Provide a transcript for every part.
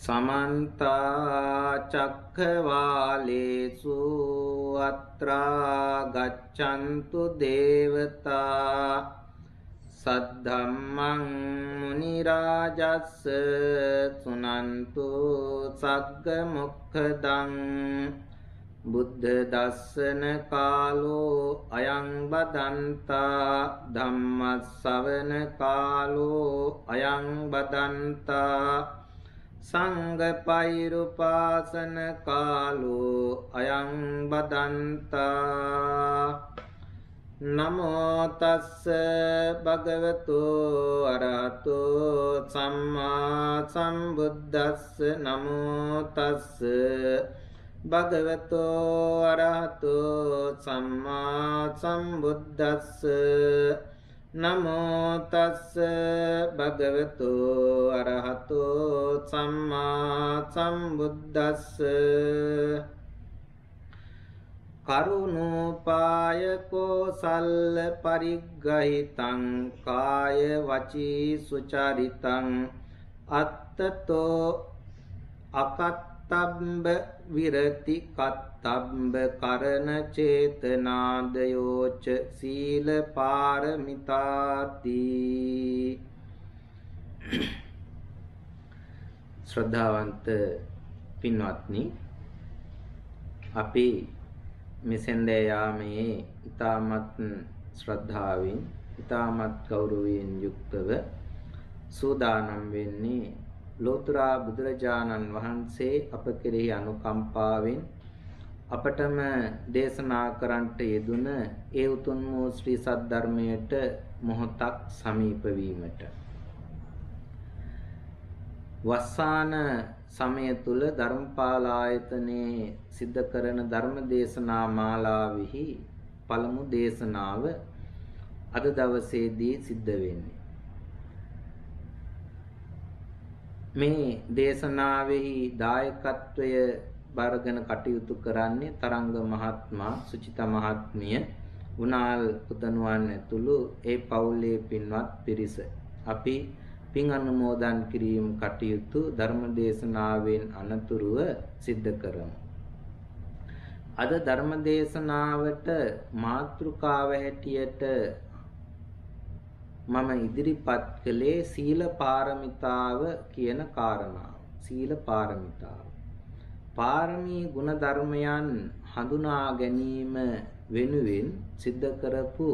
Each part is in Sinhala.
समन्ता चक्रवालेषु अत्रा गच्छन्तु देवता सद्धम्मं मुनिराजस्स सुनन्तु सग्गमुखदं बुद्ध दर्शन कालो अयं बदन्ता धम्मश्रवण कालो अयं बदन्ता संग पैरुपासन कालो अयं बदन्ता नमो तस्स भगवतो अरहतो सम्मा सम्बुद्धस्स नमो तस्स भगवतो अरहतो सम्मा सम्बुद्धस्स नमो तस्स भगवतो अरहतो सम्मा सम्बुद्धस्स करुणोपाय कौशल परिग्रहितं काय वची सुचरितं अत्ततो अकत्तम्ब विरति कत्तम्ब करण चेतनादयोच सील पारमिताति श्रद्धावंत පින්වත්නි අපි මෙසෙන්දේ යාමේ ඊ타මත් ශ්‍රද්ධාවෙන් ඊ타මත් ගෞරවයෙන් යුක්තව සූදානම් වෙන්නේ ලෝතර බුදුරජාණන් වහන්සේ අප කෙරෙහි අනුකම්පාවෙන් අපටම දේශනා කරන්නට යෙදුන ඒ උතුම් වූ ශ්‍රී සද්ධර්මයට මොහොතක් සමීප වීමට වස්සාන සමය තුල ධර්මපාලායතනයේ සිද්ධ කරන ධර්ම දේශනා මාලාවෙහි පළමු දේශනාව අද දවසේදී සිද්ධ වෙන්නේ. මේ දේශනාවෙහි දායකත්වය බරගෙන කටයුතු කරන්නේ තරංග මහත්මයා, සුචිතා මහත්මිය, ගුණාල් පුතණුවන් ඇතුළු ඒ පවුලේ පින්වත් පිරිස. අපි පින් අනුමෝදන් කිරීම කටයුතු ධර්ම දේශනාවෙන් අනතුරුව සිද්ධ කරමු. අද ධර්ම දේශනාවට මාතෘකාව හැටියට මම ඉදිරිපත් කළේ සීල පාරමිතාව කියන කාරණාව. සීල පාරමිතාව. පාරමී ගුණ ධර්මයන් හඳුනා ගැනීම වෙනුවෙන් සිද්ධ කරපු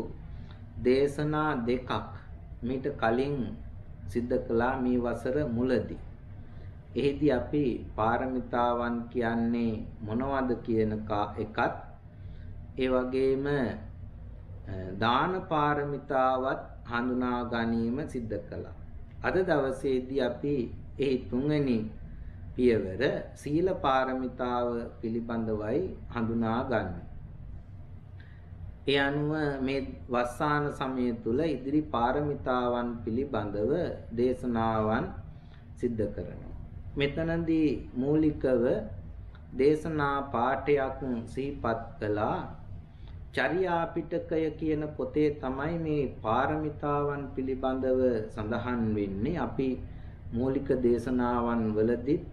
දේශනා දෙකක් මීට කලින් සිද්ධ කළා මේ වසර මුලදී. එහිදී අපි පාරමිතාවන් කියන්නේ මොනවද කියන එකත් ඒ වගේම දාන පාරමිතාවත් හඳුනා ගැනීම සිද්ධ කළා. අද දවසේදී අපි එහි තුන්වෙනි පියවර සීල පාරමිතාව පිළිබඳවයි හඳුනා ගන්න. ඒ අනුව මේ වස්සාන සමය තුල ඉදිරි පාරමිතාවන් පිළිබඳව දේශනාවන් සිද්ධ කරනවා. මෙතනදී මූලිකව දේශනා පාඨයක් සිහිපත් කළා. චර්යා පිටකය කියන පොතේ තමයි මේ පාරමිතාවන් පිළිබඳව සඳහන් වෙන්නේ. අපි මූලික දේශනාවන් වලදීත්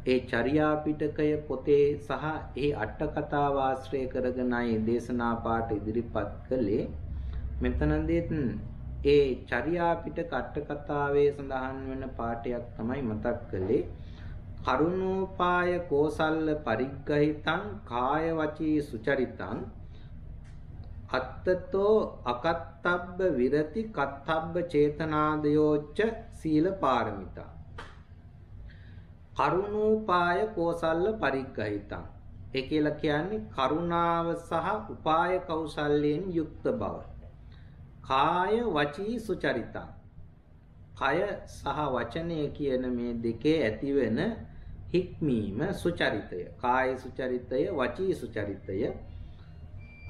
ඒ චර්යා පිටකය පොතේ සහ ඒ අට කතාව ආශ්‍රය කරගෙනයි දේශනා පාඨ ඉදිරිපත් කළේ. මෙතනදීත් ඒ චර්යා පිටක අට කතාවේ සඳහන් වෙන පාඨයක් තමයි මතක් කළේ. කරුණෝපාය කෝසල්ල පරිග්‍රහිතං කාය වචී සුචරිතං අත්තතෝ අකත්තබ්බ විරති කත්තබ්බ චේතනාදයෝච්ච සීල පාරමිතා. කරුණෝපාය කෝසල්ල පරිග්‍රහිතං. ඒ කියලා කියන්නේ කරුණාව සහ උපාය කෞශල්‍යයෙන් යුක්ත බව. කාය වචී සුචරිතං. කය සහ වචනය කියන මේ දෙකේ ඇතිවෙන හික්මීම සුචරිතය. කාය සුචරිතය, වචී සුචරිතය.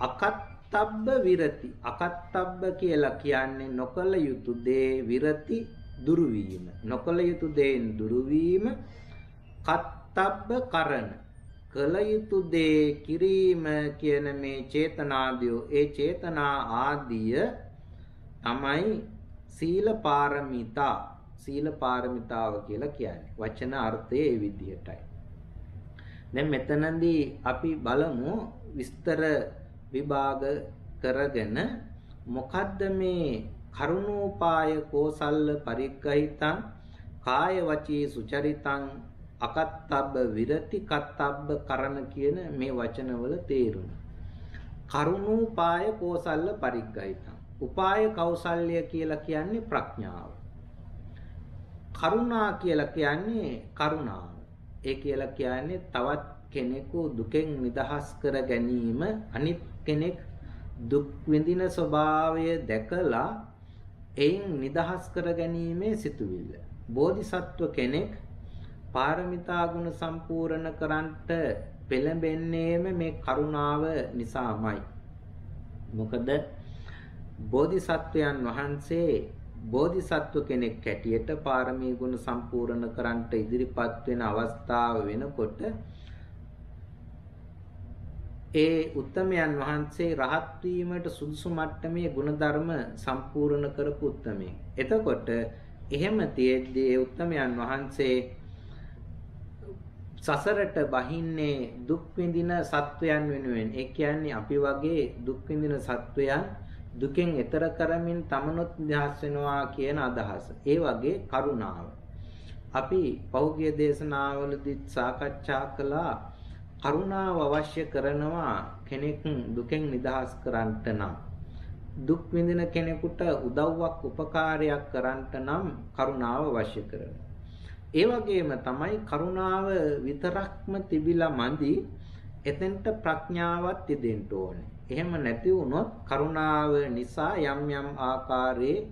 අකත්තබ්බ විරති. අකත්තබ්බ කියලා කියන්නේ නොකල යුතු දේ විරති දුරු වීම. නොකල යුතු දේන් දුරු වීම. කත්තබ්බ කරන. කල යුතු දේ කිරීම කියන මේ චේතනාදිය, ඒ චේතනා ආදිය තමයි සීල පාරමිතා. සීල පාරමිතාව කියලා කියන්නේ. වචන අර්ථය ඒ විදිහටයි. දැන් මෙතනදී අපි බලමු විස්තර විභාග කරගෙන මොකද්ද මේ කරුණෝපාය කෝසල්ල පරිග්‍රහිතං කාය වචී සුචරිතං අකත්තබ්බ විරති කත්තබ්බ කරණ කියන මේ වචනවල තේරුම. කරුණෝපාය කෝසල්ල පරිග්‍රහිතං. උපාය කෞසල්‍ය කියලා කියන්නේ ප්‍රඥාව. කරුණා කියලා කියන්නේ කරුණාව. ඒ කියලා කියන්නේ තවත් කෙනෙකු දුකෙන් නිදහස් කර ගැනීම, අනිත් කෙනෙක් දුක් විඳින ස්වභාවය දැකලා එයින් නිදහස් කර ගැනීමේ සිතුවිල්ල. බෝධිසත්ව කෙනෙක් පාරමිතා ගුණ සම්පූර්ණ කරන්ට පෙළඹෙන්නේම මේ කරුණාව නිසාමයි. මොකද බෝධිසත්වයන් වහන්සේ බෝධිසත්ව කෙනෙක් හැටියට පාරමී ගුණ සම්පූර්ණ කරන්ට ඉදිරිපත් වෙන අවස්ථාව වෙනකොට ඒ උත්තමයන් වහන්සේ රහත් වීමට සුදුසු මට්ටමේ ගුණධර්ම සම්පූර්ණ කරපු උත්තමයෙක්. එතකොට එහෙම තියෙද්දී ඒ උත්තමයන් වහන්සේ සසරට බහින්නේ දුක් විඳින සත්වයන් වෙනුවෙන්. ඒ කියන්නේ අපි වගේ දුක් විඳින සත්වයන් දුකෙන් එතර කරමින් තමනුත් නිදහස් වෙනවා කියන අදහස. ඒ වගේ කරුණාව. අපි පෞද්ගලික දේශනාවලදී සාකච්ඡා කළා කරුණාව අවශ්‍ය කරනවා කෙනෙක් දුකෙන් නිදහස් කරන්නට නම්. දුක් විඳින කෙනෙකුට උදව්වක් උපකාරයක් කරන්නට නම් කරුණාව අවශ්‍ය කරනවා. ඒ වගේම තමයි කරුණාව විතරක්ම තිබිලා මදි. එතෙන්ට ප්‍රඥාවත් තිදෙන්න ඕනේ. එහෙම නැති වුණොත් කරුණාව නිසා යම් යම් ආකාරයේ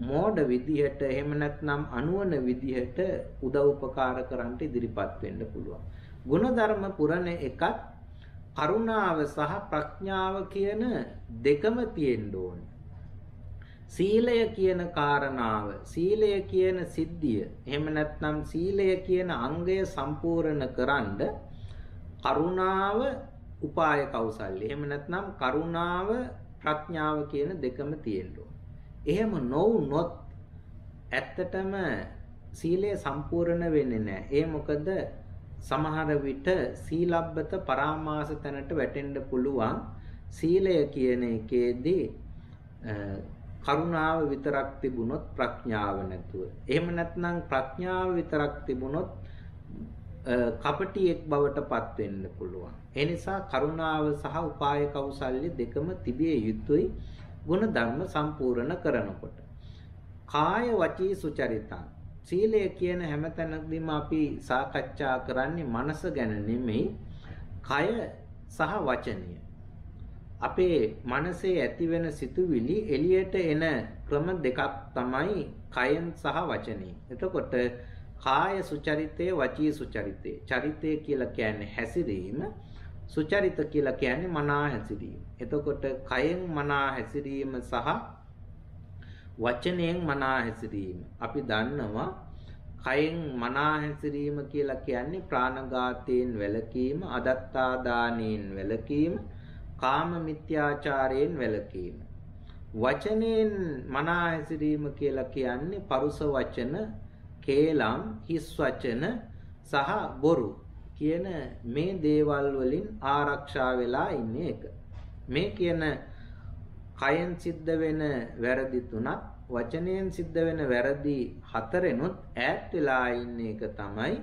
මෝඩ විදිහට එහෙම නැත්නම් අනුවන විදිහට උදව් උපකාර කරන්නට ඉදිරිපත් වෙන්න පුළුවන්. ගුණධර්ම පුරණ එකත් කරුණාව සහ ප්‍රඥාව කියන දෙකම තියෙන්න ඕනේ. සීලය කියන කාරණාව, සීලය කියන සිද්ධිය, එහෙම නැත්නම් සීලය කියන අංගය සම්පූර්ණ කරන්ඩ කරුණාව උපාය කෞසල්‍ය, එහෙම නැත්නම් කරුණාව ප්‍රඥාව කියන දෙකම තියෙන්න ඕනේ. එහෙම නොවුනොත් ඇත්තටම සීලය සම්පූර්ණ වෙන්නේ නැහැ. ඒ මොකද සමහර විට සීලබ්බත පරාමාස තැනට වැටෙන්න පුළුවන්. සීලය කියන එකේදී කරුණාව විතරක් තිබුණොත් ප්‍රඥාව නැතුව. එහෙම නැත්නම් ප්‍රඥාව විතරක් තිබුණොත් කපටියෙක් බවට පත් වෙන්න පුළුවන්. ඒ නිසා කරුණාව සහ උපාය කෞසල්‍ය දෙකම තිබිය යුතුයි ගුණධර්ම සම්පූර්ණ කරනකොට. කාය වචී සුචරිතං. සීලය කියන හැමතැනකදීම අපි සාකච්ඡා කරන්නේ මනස ගැන නෙමෙයි, කය සහ වචනය. අපේ මනසේ ඇතිවෙන සිතුවිලි එළියට එන ක්‍රම දෙකක් තමයි කයෙන් සහ වචනයෙන්. එතකොට කාය සුචරිතේ වචී සුචරිතේ. චරිතය කියලා කියන්නේ හැසිරීම, සුචරිත කියලා කියන්නේ මනා හැසිරීම. එතකොට කයෙන් මනා හැසිරීම සහ වචනයෙන් මනා හැසිරීම. අපි දන්නවා කයෙන් මනා හැසිරීම කියලා කියන්නේ ප්‍රාණඝාතයෙන් වැළකීම, අදත්තාදානයෙන් වැළකීම, කාම මිත්‍යාචාරයෙන් වැළකීම. වචනයෙන් මනා හැසිරීම කියලා කියන්නේ පරුස වචන, කේලම්, හිස් වචන සහ බොරු කියන මේ දේවල් වලින් ආරක්ෂා වෙලා ඉන්නේ එක. මේ කියන කයෙන් සිද්ධ වෙන වැරදි තුනක්, වචනයෙන් සිද්ධ වෙන වැරදි හතරෙනුත් ඈත් වෙලා ඉන්න එක තමයි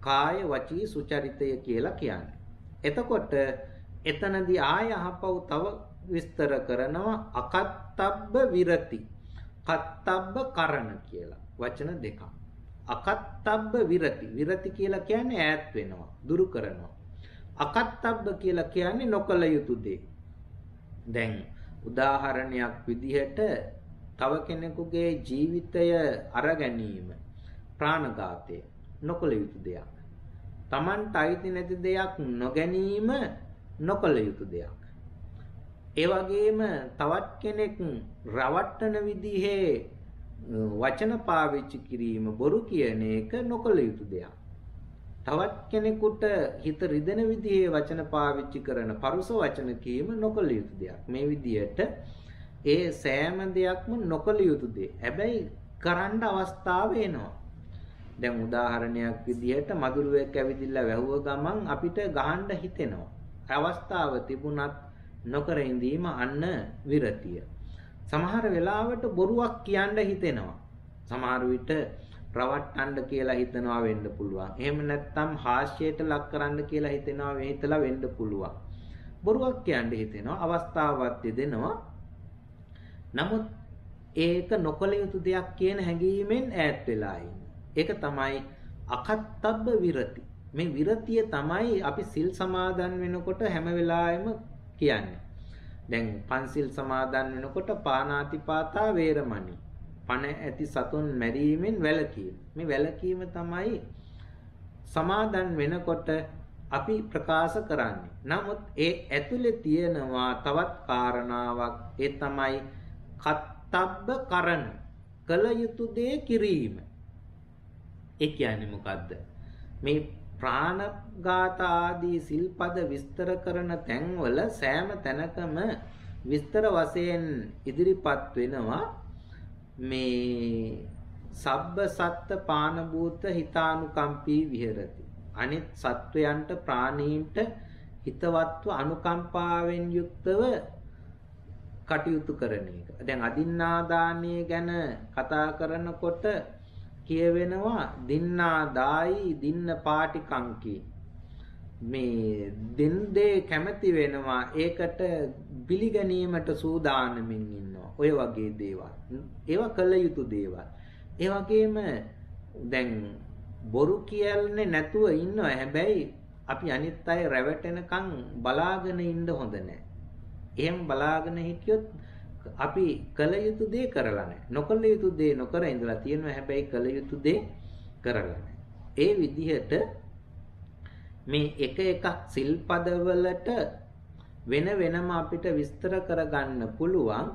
කාය වචී සුචරිතය කියලා කියන්නේ. එතකොට එතනදී ආය අහපව් තව විස්තර කරනවා අකත්තබ්බ විරති, කත්තබ්බ කරණ කියලා වචන දෙකක්. අකත්තබ්බ විරති, විරති කියලා කියන්නේ ඈත් වෙනවා, දුරු කරනවා. අකත්තබ්බ කියලා කියන්නේ නොකළ යුතු දේ. දැන් උදාහරණයක් විදිහට තව කෙනෙකුගේ ජීවිතය අර ගැනීම, ප්‍රාණඝාතය නොකළ යුතු දෙයක්. Tamanට අයිති නැති දෙයක් නොගැනීම නොකළ යුතු දෙයක්. ඒ වගේම තවත් කෙනෙක් රවට්ටන විදිහේ වචන පාවිච්චි කිරීම, බොරු කියන එක නොකළ යුතු දෙයක්. තවත් කෙනෙකුට හිත රිදෙන විදිහේ වචන පාවිච්චි කරන පරුස වචන කීම නොකළ යුතු දෙයක්. මේ විදිහට ඒ සෑම දෙයක්ම නොකළ යුතු දේ. හැබැයි කරන්න අවස්ථාව එනවා. දැන් උදාහරණයක් විදිහට මදුරුවෙක් ඇවිදිලා වැහුව ගමන් අපිට ගහන්න හිතෙනවා. අවස්ථාව තිබුණත් නොකර ඉඳීම අන්න විරතිය. සමහර වෙලාවට බොරුවක් කියන්න හිතෙනවා. සමහර විට රවට්ටන්න කියලා හිතනවා වෙන්න පුළුවන්. එහෙම නැත්නම් හාස්‍යයට ලක් කරන්න කියලා හිතලා වෙන්න පුළුවන්. බොරුවක් කියන්න හිතෙනවා. අවස්ථාවක් දෙනවා. නමුත් ඒක නොකළ යුතු දෙයක් කියන හැඟීමෙන් ඈත් වෙලා ඉන්න. ඒක තමයි අකත්තබ්බ විරති. මේ විරතිය තමයි අපි සිල් සමාදන් වෙනකොට හැම වෙලාවෙම කියන්නේ. දැන් පන්සිල් සමාදන් වෙනකොට පාණාතිපාතා වේරමණී. පණ ඇති සතුන් මැරීමෙන් වැළකීම. මේ වැළකීම තමයි සමාදන් වෙනකොට අපි ප්‍රකාශ කරන්නේ. නමුත් ඒ ඇතුලේ තියෙනවා තවත් කාරණාවක්. ඒ තමයි කත්තබ්බ කරන. කළ යුතු දේ කිරීම. ඒ කියන්නේ මොකද්ද? මේ ප්‍රාණඝාත ආදී සිල්පද විස්තර කරන තැන්වල සෑම තැනකම විස්තර වශයෙන් ඉදිරිපත් වෙනවා මේ සබ්බ සත්ත්‍ය පාන භූත හිතානුකම්පී විහෙරති. අනිත් සත්වයන්ට ප්‍රාණීන්ට හිතවත්ව අනුකම්පාවෙන් යුක්තව කටයුතු කරන එක. දැන් අදින්නා දානය ගැන කතා කරනකොට කියවෙනවා දින්නා දායි දින්න පාටිකංකී. මේ දෙන්දේ කැමති වෙනවා ඒකට පිළිගැනීමට සූදානමින් ඉන්නවා. ඔය වගේ දේවල්. ඒවා කළ යුතු දේවල්. ඒ වගේම දැන් බොරු කියන්නේ නැතුව ඉන්නවා. හැබැයි අපි අනිත් අය රැවටෙනකන් බලාගෙන ඉන්න හොඳ නැහැ. එහෙම බලාගෙන හිටියොත් අපි කළ යුතු දේ කරලා නැහැ. නොකළ යුතු දේ නොකර ඉඳලා තියෙනවා. හැබැයි කළ යුතු දේ කරලා නැහැ. ඒ විදිහට මේ එක එකක් සිල්පදවලට වෙන වෙනම අපිට විස්තර කරගන්න පුළුවන්.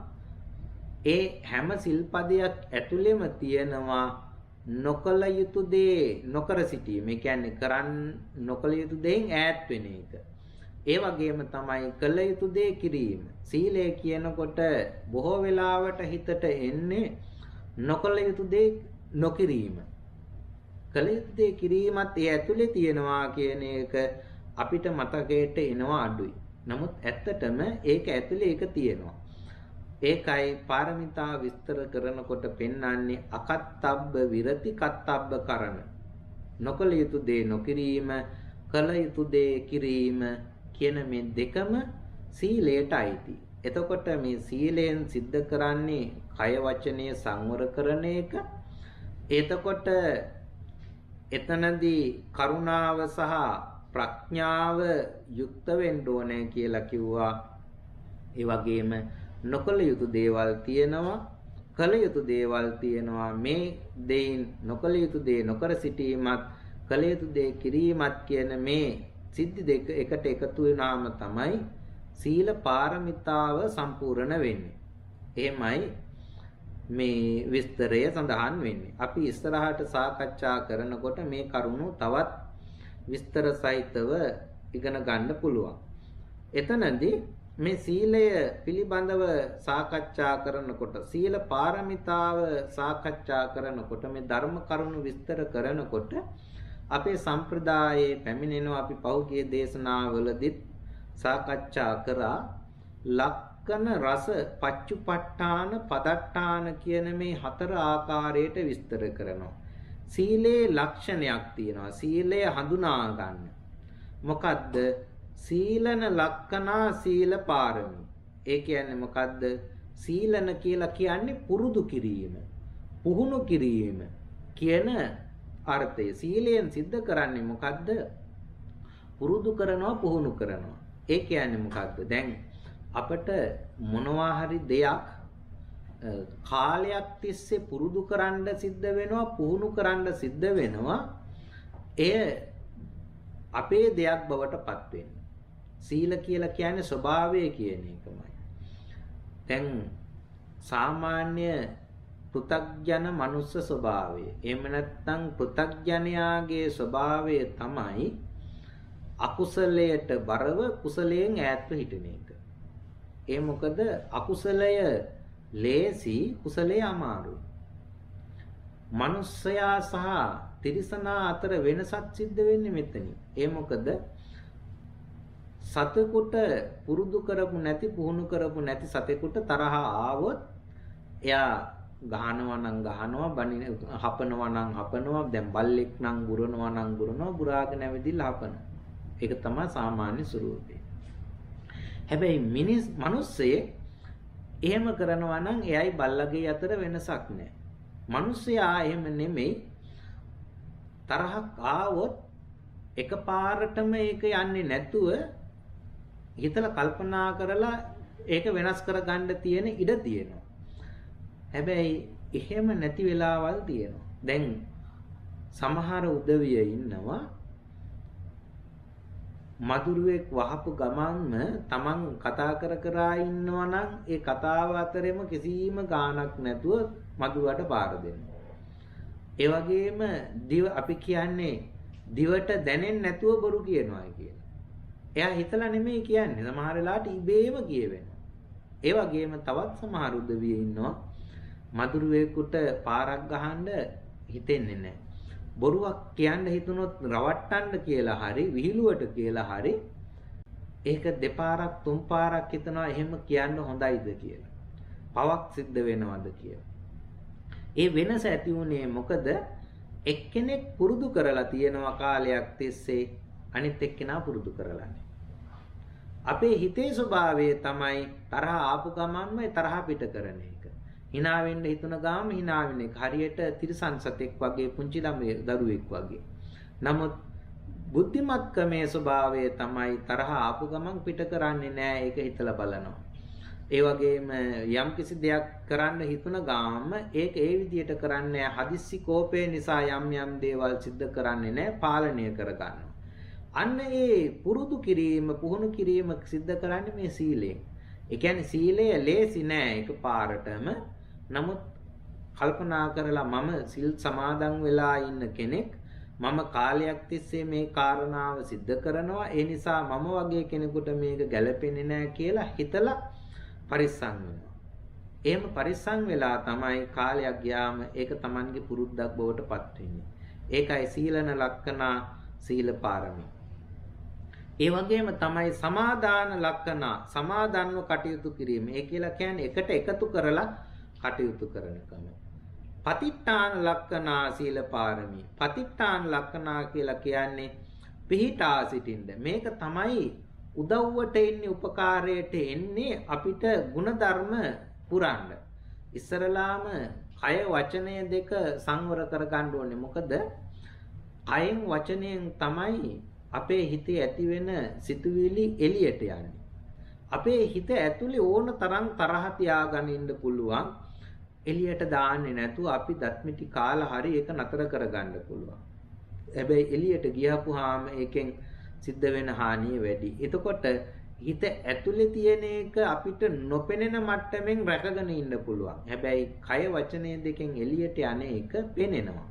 ඒ හැම සිල්පදයක් ඇතුළෙම තියෙනවා නොකළ යුතු දේ නොකර සිටීම. ඒ කියන්නේ නොකළ යුතු දෙයින් ඈත් වෙන එක. ඒ වගේම තමයි කළ යුතු දේ කිරීම. සීලය කියනකොට බොහෝ වෙලාවට හිතට එන්නේ නොකළ යුතු දේ නොකිරීම. කළ යුතු දේ කිරීමත් ඒ ඇතුලේ තියෙනවා කියන එක අපිට මතකයට එනවා අඩුයි. නමුත් ඇත්තටම ඒක ඇතුලේ ඒක තියෙනවා. ඒකයි පාරමිතා විස්තර කරනකොට පෙන්වන්නේ අකත්තබ්බ විරති කත්තබ්බ කරන. නොකළ යුතු දේ නොකිරීම, කළ යුතු දේ කිරීම කියන මේ දෙකම සීලයට අයිති. එතකොට මේ සීලයෙන් සිද්ධ කරන්නේ කය වචනය සංවර කරන එක. එතකොට එතනදී කරුණාව සහ ප්‍රඥාව යුක්ත වෙන්න ඕනේ කියලා කිව්වා. ඒ වගේම නොකළ යුතු දේවල් තියෙනවා, කළ යුතු දේවල් තියෙනවා. මේ දෙයින් නොකළ යුතු දේ නොකර සිටීමත්, කළ යුතු දේ කිරීමත් කියන මේ සිද්ධි දෙක එකට එකතු වෙනාම තමයි සීල පාරමිතාව සම්පූර්ණ වෙන්නේ. එහෙමයි මේ විස්තරය සඳහන් වෙන්නේ. අපි ඉස්සරහට සාකච්ඡා කරනකොට මේ කරුණු තවත් විස්තර සහිතව ඉගෙන ගන්න පුළුවන්. එතනදී මේ සීලය පිළිබඳව සාකච්ඡා කරනකොට, සීල පාරමිතාව සාකච්ඡා කරනකොට, මේ ධර්ම කරුණු විස්තර කරනකොට අපේ සම්ප්‍රදායේ පැමිණෙනවා. අපි පෞද්ගලික දේශනාවලදීත් සාකච්ඡා කරා ලක්කන රස පච්චුපට්ඨාන පදට්ඨාන කියන මේ හතර ආකාරයට විස්තර කරනවා. සීලේ ලක්ෂණයක් තියෙනවා. සීලය හඳුනා ගන්න. මොකද්ද? සීලන ලක්කනා සීල පාරමී. ඒ කියන්නේ මොකද්ද? සීලන කියලා කියන්නේ පුරුදු කිරීම, පුහුණු කිරීම කියන අර්ථය. සීලයෙන් සිද්ධ කරන්නේ මොකද්ද? පුරුදු කරනවා, පුහුණු කරනවා. ඒ කියන්නේ මොකද්ද? දැන් අපිට මොනවා හරි දෙයක් කාලයක් තිස්සේ පුරුදු කරන්න සිද්ධ වෙනවා, පුහුණු කරන්න සිද්ධ වෙනවා. එය අපේ දෙයක් බවට පත් වෙනවා. සීල කියලා කියන්නේ ස්වභාවය කියන එකමයි. දැන් සාමාන්‍ය පෘථග්ජන මනුස්ස ස්වභාවය. එහෙම නැත්නම් පෘථග්ජනයාගේ ස්වභාවය තමයි අකුසලයට බරව කුසලයෙන් ඈත්ව හිටින එක. ඒ මොකද අකුසලය ලේසි, කුසලය අමාරුයි. මනුස්සයා සහ තිරිසනා අතර වෙනසක් සිද්ධ වෙන්නේ මෙතනින්. ඒ මොකද සතෙකුට පුරුදු කරපු නැති පුහුණු කරපු නැති සතෙකුට තරහ ආවොත් එයා ගහනවා නම් ගහනවා, බනින හපනවා නම් හපනවා, දැන් බල්ලෙක් නම් බුරනවා නම් බුරනවා, බුරාගෙන ඇවිදිලා හපනවා. ඒක තමයි සාමාන්‍ය ස්වරූපය. හැබැයි මිනිස්සෙක් එහෙම කරනවා නම් එයයි බල්ලගේ අතර වෙනසක් නැහැ. මිනිස්සයා එහෙම නෙමෙයි. තරහක් ආවොත් එකපාරටම ඒක යන්නේ නැතුව හිතලා කල්පනා කරලා ඒක වෙනස් කරගන්න තියෙන ඉඩ තියෙනවා. හැබැයි එහෙම නැති වෙලාවල් තියෙනවා. දැන් සමහර උදවිය ඉන්නවා මధుරුවෙක් වහපු ගමන්ම තමන් කතා කර ඉන්නවා නම් ඒ කතාව අතරෙම කිසිම ගාණක් නැතුව මధుරවට පාර දෙනවා. ඒ වගේම අපි කියන්නේ දිවට දැනෙන්නේ නැතුව බොරු කියනවා කියලා. එයා හිතලා නෙමෙයි කියන්නේ. සමහර වෙලාවට ඉබේම කියවෙනවා. ඒ වගේම තවත් සමහර උදවිය ඉන්නවා මధుරුවෙකුට පාරක් ගහන්න හිතෙන්නේ නැහැ. බොරුවක් කියන්න හිතුනොත් රවට්ටන්න කියලා හරි විහිළුවට කියලා හරි ඒක දෙපාරක් තුන් පාරක් හිතනවා එහෙම කියන්න හොඳයිද කියලා. පවක් සිද්ධ වෙනවද කියලා. ඒ වෙනස ඇති වුණේ මොකද එක්කෙනෙක් පුරුදු කරලා තියෙනවා කාලයක් තිස්සේ අනිත් එක්කෙනා පුරුදු කරලා නැහැ. අපේ හිතේ ස්වභාවය තමයි තරහ ආපු ගමන්ම තරහ පිට කරන එක. hina වෙන්න හිතුන ගාම hina වෙන එක. හරියට තිරසන් සතෙක් වගේ පුංචි ළමයි දරුවෙක් වගේ. නමුත් බුද්ධිමත්කමේ ස්වභාවය තමයි තරහ ආපු ගමන් පිට කරන්නේ නැහැ. ඒක හිතලා බලනවා. ඒ වගේම යම් කිසි දෙයක් කරන්න හිතුන ගාම ඒක ඒ විදිහට කරන්නේ හදිස්සි කෝපය නිසා යම් දේවල් සිද්ධ කරන්නේ නැහැ. පාලනය කරගන්නවා. අන්න ඒ පුරුදු කිරීම පුහුණු කිරීම සිද්ධ කරන්නේ මේ සීලයෙන්. ඒ කියන්නේ සීලය ලේසි නෑ එකපාරටම. නමුත් කල්පනා කරලා මම සිල් සමාදන් වෙලා ඉන්න කෙනෙක් මම කාලයක් තිස්සේ මේ කාරණාව සිද්ධ කරනවා. ඒ නිසා මම වගේ කෙනෙකුට මේක ගැළපෙන්නේ නෑ කියලා හිතලා පරිස්සම් වෙනවා. එහෙම පරිස්සම් වෙලා තමයි කාලයක් ගියාම ඒක Tamanගේ පුරුද්දක් බවට පත් වෙන්නේ. ඒකයි සීලන ලක්ෂණ සීල පාරමී. ඒ වගේම තමයි සමාදාන ලක්ෂණ සමාදන්ව කටයුතු කිරීම. ඒ කියලා කියන්නේ එකට එකතු කරලා කටයුතු කරනකම. පතිට්ඨාන ලක්ෂණ සීල පාරමී. පතිට්ඨාන ලක්ෂණ කියලා කියන්නේ පිහිටා සිටින්න. මේක තමයි උදව්වට එන්නේ උපකාරයට එන්නේ අපිට ಗುಣධර්ම පුරන්න. ඉස්සරලාම කය වචනය දෙක සංවර කරගන්න ඕනේ. මොකද කයෙන් වචනයෙන් තමයි අපේ හිතේ ඇති වෙන සිතුවිලි එළියට යන්නේ. අපේ හිත ඇතුලේ ඕන තරම් තරහ තියාගෙන ඉන්න පුළුවන්. එළියට දාන්නේ නැතුව අපි දත්මිටි කාලා හරි ඒක නතර කරගන්න පුළුවන්. හැබැයි එළියට ගියපුවාම ඒකෙන් සිද්ධ වෙන හානිය වැඩි. එතකොට හිත ඇතුලේ තියෙන එක අපිට නොපෙනෙන මට්ටමින් රැකගෙන ඉන්න පුළුවන්. හැබැයි කය වචනය දෙකෙන් එළියට යන්නේ එක පෙනෙනවා.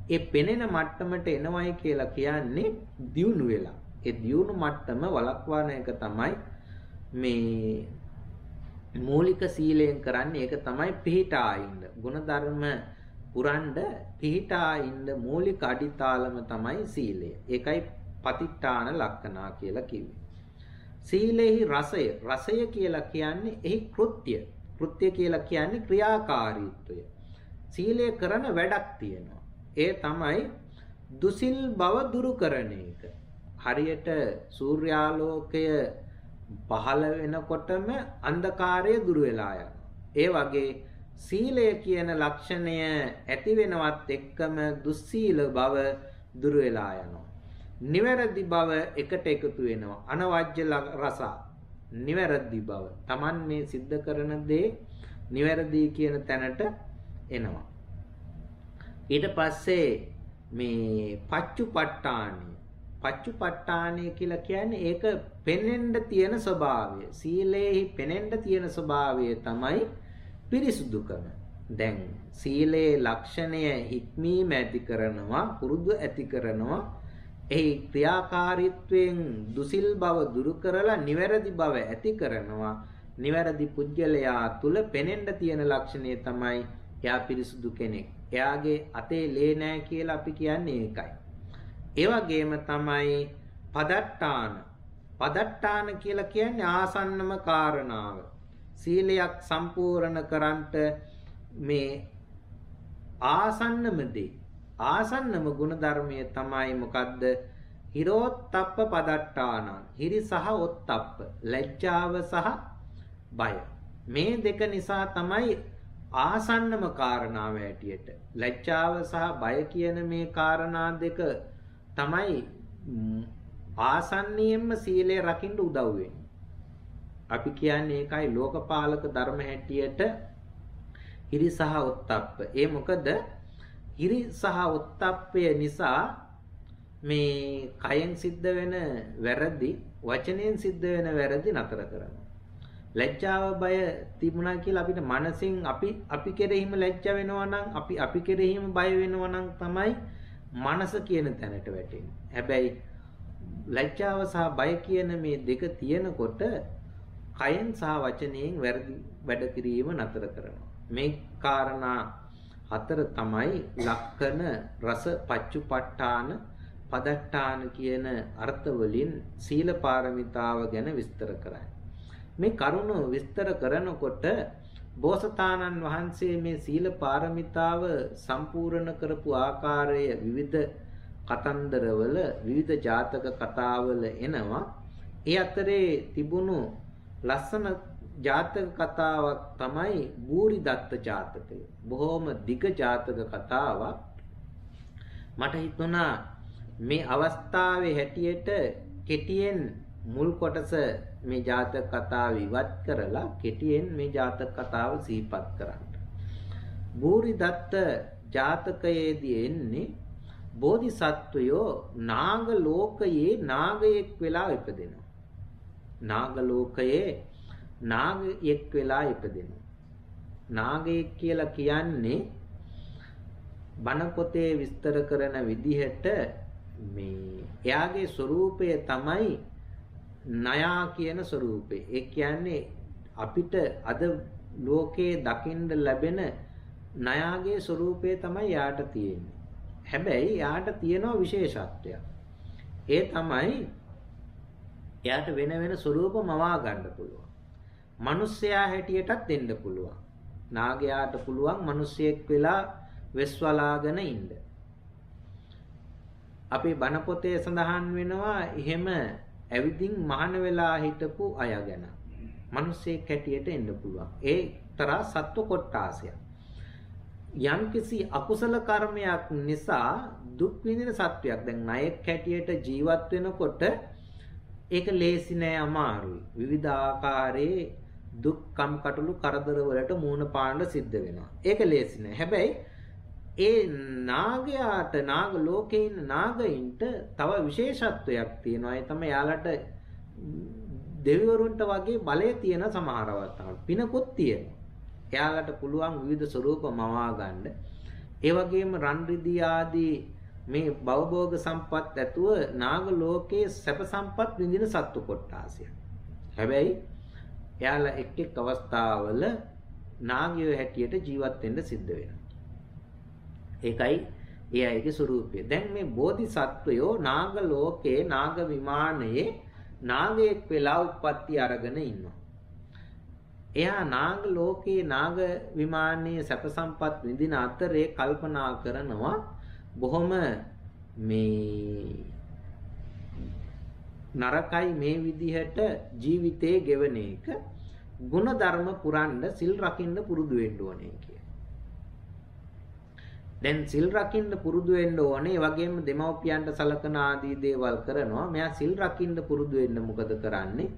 ඒ පෙනෙන මට්ටමට එනවයි කියලා කියන්නේ දියුණු වෙලා. ඒ දියුණු මට්ටම වළක්වන එක තමයි මේ මූලික සීලයෙන් කරන්නේ. ඒක තමයි පිහිටා ඉන්න. ගුණධර්ම පුරන්න පිහිටා ඉන්න මූලික අඩිතාලම තමයි සීලය. ඒකයි පතිට්ඨාන ලක්ෂණ කියලා කිව්වේ. සීලෙහි රසය. රසය කියලා කියන්නේ එහි කෘත්‍ය. කෘත්‍ය කියලා කියන්නේ ක්‍රියාකාරීත්වය. සීලය කරන වැඩක් තියෙනවා. ඒ තමයි දුසිල් බව දුරු කරන එක. හරියට සූර්යාලෝකය පහළ වෙනකොටම අන්ධකාරය දුර වෙලා යනවා. ඒ වගේ සීලය කියන ලක්ෂණය ඇති වෙනවත් එක්කම දුස්සීල බව දුර වෙලා යනවා. නිවැරදි බව එකට එකතු වෙනවා. අනවජ්‍ය රස නිවැරදි බව. Taman මේ සිද්ධ කරන දේ නිවැරදි කියන තැනට එනවා. ඊට පස්සේ මේ පච්චුපට්ඨානය කියලා කියන්නේ ඒක පෙනෙන්න තියෙන ස්වභාවය. සීලේහි පෙනෙන්න තියෙන ස්වභාවය තමයි පිරිසුදුකම. දැන් සීලේ ලක්ෂණය හික්මීම ඇති කරනවා, පුරුදු ඇති කරනවා. එහි ක්‍රියාකාරීත්වයෙන් දුසිල් බව දුරු කරලා නිවැරදි බව ඇති කරනවා. නිවැරදි පුජ්‍යලයා තුල පෙනෙන්න තියෙන ලක්ෂණය තමයි එයා පිරිසුදු කෙනෙක්. එයාගේ අතේ ලේ නැහැ කියලා අපි කියන්නේ ඒකයි. ඒ වගේම තමයි පදට්ටාන. පදට්ටාන කියලා කියන්නේ ආසන්නම කාරණාව. සීලයක් සම්පූර්ණ කරන්ට මේ ආසන්නම දේ. ආසන්නම ගුණ ධර්මයේ තමයි මොකද්ද? හිරෝත්තප්ප පදට්ටාන. හිරි සහ ඔත්තප්ප. ලැජ්ජාව සහ බය. මේ දෙක නිසා තමයි ආසන්නම කාරණාව හැටියට ලැජ්ජාව සහ බය කියන මේ කාරණා දෙක තමයි ආසන්නයෙන්ම සීලය රකින්න උදව් වෙන්නේ. අපි කියන්නේ ඒකයි ලෝකපාලක ධර්ම හැටියට හිරි සහ ඔත්තප්ප. ඒ මොකද හිරි සහ ඔත්තප්පය නිසා මේ කයෙන් සිද්ධ වෙන වැරදි වචනයෙන් සිද්ධ වෙන වැරදි නතර කරනවා. ලැජ්ජාව බය තිබුණා කියලා අපිට මනසින් අපි කෙරෙහිම ලැජ්ජ වෙනවා නම් අපි කෙරෙහිම බය වෙනවා නම් තමයි මනස කියන තැනට වැටෙන්නේ. හැබැයි ලැජ්ජාව සහ බය කියන මේ දෙක තියෙනකොට කයෙන් සහ වචනයෙන් වැරදි වැඩ කිරීම නතර කරනවා. මේ කාරණා හතර තමයි ලක්කන රස පච්චුපට්ඨාන පදට්ඨාන කියන අර්ථ වලින් සීල පාරමිතාව ගැන විස්තර කරන්නේ. මේ කරුණ විස්තර කරනකොට බෝසතාණන් වහන්සේ මේ සීල පාරමිතාව සම්පූර්ණ කරපු ආකාරය විවිධ කතන්දරවල විවිධ ජාතක කතාවල එනවා. ඒ අතරේ තිබුණු ලස්සන ජාතක කතාවක් තමයි බූරිදත්ත ජාතකය. බොහොම දිග ජාතක කතාවක්. මට හිතුණා මේ අවස්ථාවේ හැටියට කෙටියෙන් මුල් කොටස මේ ජාතක කතාව ඉවත් කරලා කෙටියෙන් මේ ජාතක කතාව සිහිපත් කරන්න. බූරිදත්ත ජාතකයේදී එන්නේ බෝධිසත්වයෝ නාග ලෝකයේ නාගයෙක් වෙලා ඉපදෙනවා. නාග ලෝකයේ නාගයෙක් වෙලා ඉපදෙනවා. නාගයෙක් කියලා කියන්නේ බණ පොතේ විස්තර කරන විදිහට මේ එයාගේ ස්වરૂපය තමයි නයා කියන ස්වરૂපේ. ඒ කියන්නේ අපිට අද ලෝකේ දකින්න ලැබෙන නයාගේ ස්වરૂපය තමයි යාට තියෙන්නේ. හැබැයි යාට තියෙන විශේෂත්වයක්. ඒ තමයි එයාට වෙන වෙන ස්වરૂප මවා ගන්න පුළුවන්. මිනිස්සයා හැටියටත් එන්න පුළුවන්. නාගයාට පුළුවන් මිනිස්සෙක් වෙලා වෙස්වලාගෙන ඉන්න. අපේ බණ පොතේ සඳහන් වෙනවා එහෙම ඇවිදින් මහාන වෙලා හිටපු අය ගැන. මිනිස්සෙක් හැටියට එන්න පුළුවන්. ඒ තරහ සත්ව කොට්ටාසයක්. යම්කිසි අකුසල කර්මයක් නිසා දුක් විඳින සත්වයක්. දැන් ණයෙක් හැටියට ජීවත් වෙනකොට ඒක ලේසි නෑ, අමාරුයි. විවිධ ආකාරයේ දුක් කම්කටොළු කරදර වලට මුහුණ පාන්න සිද්ධ වෙනවා. ඒක ලේසි නෑ. හැබැයි ඒ නාගයාට නාග ලෝකේ ඉන්න නාගයින්ට තව විශේෂත්වයක් තියෙනවා. ඒ තමයි යාලට දෙවිවරුන්ට වගේ බලය තියෙන සමහර අවස්ථාවල පිනකුත් තියෙනවා. එයාලට පුළුවන් විවිධ ස්වරූප මවා ගන්න. ඒ වගේම රන් රිදී ආදී මේ භවභෝග සම්පත් ඇතුව නාග ලෝකයේ සැප සම්පත් විඳින සත්තු කොට්ටාසයක්. හැබැයි එයාලා එක් අවස්ථාවල නාගයෝ හැටියට ජීවත් වෙන්න සිද්ධ වෙනවා. ඒකයි ඒ අයගේ ස්වરૂපය. දැන් මේ බෝධිසත්වයෝ නාග ලෝකයේ නාග විමානයේ නාගයෙක් වෙලා උප්පත්ති අරගෙන ඉන්නවා. එයා නාග ලෝකයේ නාග විමානයේ සැප සම්පත් විඳින අතරේ කල්පනා කරනවා බොහොම මේ නරකයි මේ විදිහට ජීවිතේ ගෙවන එක. ගුණ ධර්ම පුරන්න සිල් රකින්න පුරුදු වෙන්න ඕනේ කියලා. දැන් සිල් රකින්න පුරුදු වෙන්න ඕනේ. ඒ වගේම දෙමව්පියන්ට සලකන ආදී දේවල් කරනවා. මෙයා සිල් රකින්න පුරුදු වෙන්න මොකද කරන්නේ?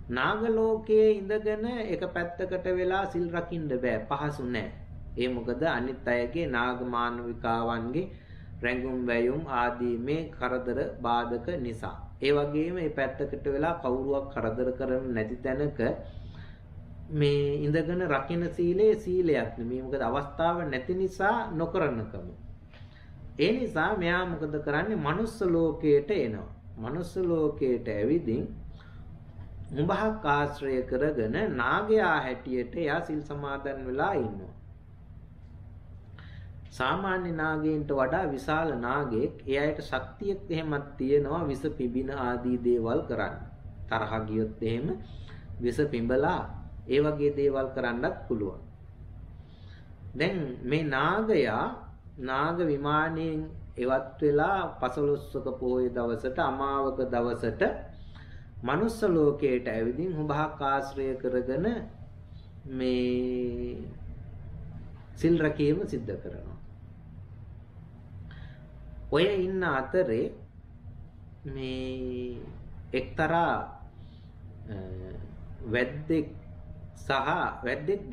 නාග ලෝකයේ ඉඳගෙන එක පැත්තකට වෙලා සිල් රකින්න බෑ. පහසු නෑ. ඒ මොකද අනිත් අයගේ නාග මානවිකාවන්ගේ රැඟුම් වැයුම් ආදී මේ කරදර බාධක නිසා. ඒ වගේම මේ පැත්තකට වෙලා කවුරුවක් කරදර කරන්නේ නැති තැනක මේ ඉඳගෙන රකින්න සීලේ සීලයක් නෙමෙයි. මොකද අවස්ථාව නැති නිසා නොකරනකම. ඒ නිසා මෙයා මොකද කරන්නේ? මනුස්ස ලෝකයට එනවා. මනුස්ස ලෝකයට ඇවිදින් මුභක් ආශ්‍රය කරගෙන නාගයා හැටියට එයා සිල් සමාදන් වෙලා ඉන්නවා. සාමාන්‍ය නාගයන්ට වඩා විශාල නාගයෙක් එයාට ශක්තියක් එහෙමත් තියෙනවා විස පිබින ආදී දේවල් කරන්න. තරහ ගියොත් එහෙම විස පිඹලා ඒ වගේ දේවල් කරන්නත් පුළුවන්. දැන් මේ නාගයා නාග විමානයෙන් එවත් වෙලා පසළොස්වක පොහොය දවසට අමාවක දවසට මනුස්ස ලෝකයට ඇවිදින් හුඹහක් ආශ්‍රය කරගෙන මේ සිල් රැකීම සිද්ධ කරනවා. ඔය ඉන්න අතරේ මේ එක්තරා වැද්දෙක්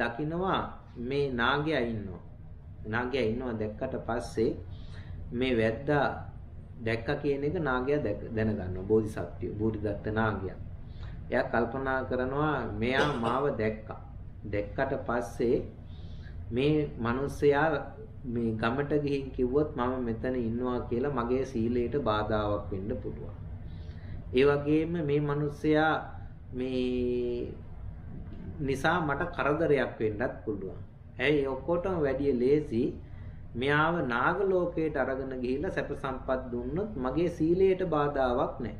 දකින්නවා මේ නාගයා ඉන්නවා. නාගයා ඉන්නවා දැක්කට පස්සේ මේ වැද්දා දැක්ක කියන එක නාගයා දැනගන්නවා. බෝධිසත්වය බෝධිදත්ත නාගයා. එයා කල්පනා කරනවා මෙයා මාව දැක්කා. දැක්කට පස්සේ මේ මිනිස්සයා මේ ගමට ගිහින් කිව්වොත් මම මෙතන ඉන්නවා කියලා මගේ සීලයට බාධාවක් වෙන්න පුළුවන්. ඒ වගේම මේ මිනිස්සයා මේ නිසා මට කරදරයක් වෙන්නත් පුළුවන්. ඇයි ඔක්කොටම වැඩිය ලේසි මෙයාව නාග ලෝකයට අරගෙන ගිහිල්ලා සැප සම්පත් දුන්නොත් මගේ සීලයට බාධාවක් නැහැ.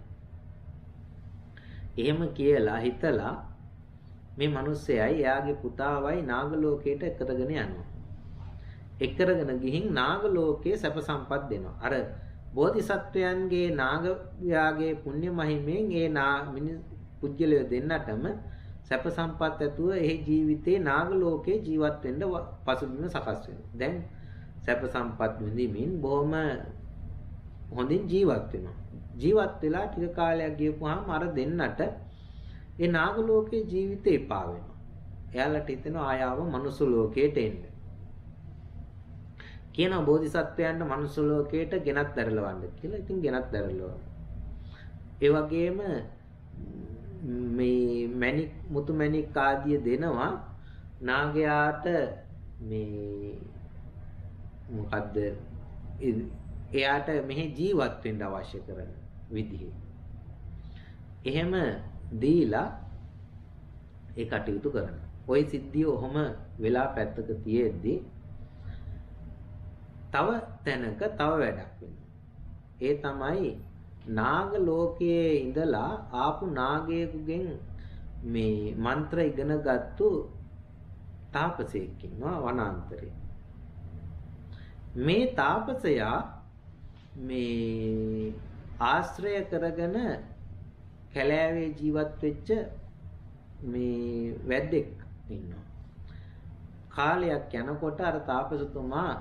එහෙම කියලා හිතලා මේ මිනිස්සයයි එයාගේ පුතාවයි නාග ලෝකයට එකරගෙන යනවා. එකරගෙන ගිහින් නාග ලෝකයේ සැප සම්පත් දෙනවා. අර බෝධිසත්වයන්ගේ නාගයාගේ පුණ්‍ය මහිමෙන් ඒ පුජ්‍යලය දෙන්නටම සැප සම්පත් ඇතුව ඒ ජීවිතේ නාග ලෝකේ ජීවත් වෙන්න පසුබිම සකස් වෙනවා. දැන් සැප සම්පත් විඳින්මින් බොහොම හොඳින් ජීවත් වෙනවා. ජීවත් වෙලා ටික කාලයක් ගියපුවාම අර දෙන්නට ඒ නාග ලෝකේ ජීවිතේ එපා වෙනවා. එයාලට හිතෙනවා ආයාව මනුස්ස ලෝකයට එන්න. කියනවා බෝධිසත්වයන්ට මනුස්ස ලෝකයට ගෙනත් දැරලවන්න කියලා. ඉතින් ගෙනත් දැරලවනවා. ඒ වගේම මේ මණික් මුතු මණික් ආදිය දෙනවා නාගයාට මේ මොකද්ද එයාට මෙහි ජීවත් වෙන්න අවශ්‍ය කරන විදිහේ. එහෙම දීලා ඒ කටයුතු කරනවා. ওই සිද්ධිය ඔහොම වෙලා පැත්තක තියෙද්දි තව තැනක තව වැඩක් වෙනවා. ඒ තමයි නාග ලෝකයේ ඉඳලා ආපු නාගයෙකුගෙන් මේ මන්ත්‍ර ඉගෙනගත්තු තාපසයෙක් ඉන්නවා වනාන්තරේ. මේ තාපසයා මේ ආශ්‍රය කරගෙන කැලෑවේ ජීවත් වෙච්ච මේ වැද්දෙක් ඉන්නවා. කාලයක් යනකොට අර තාපසතුමා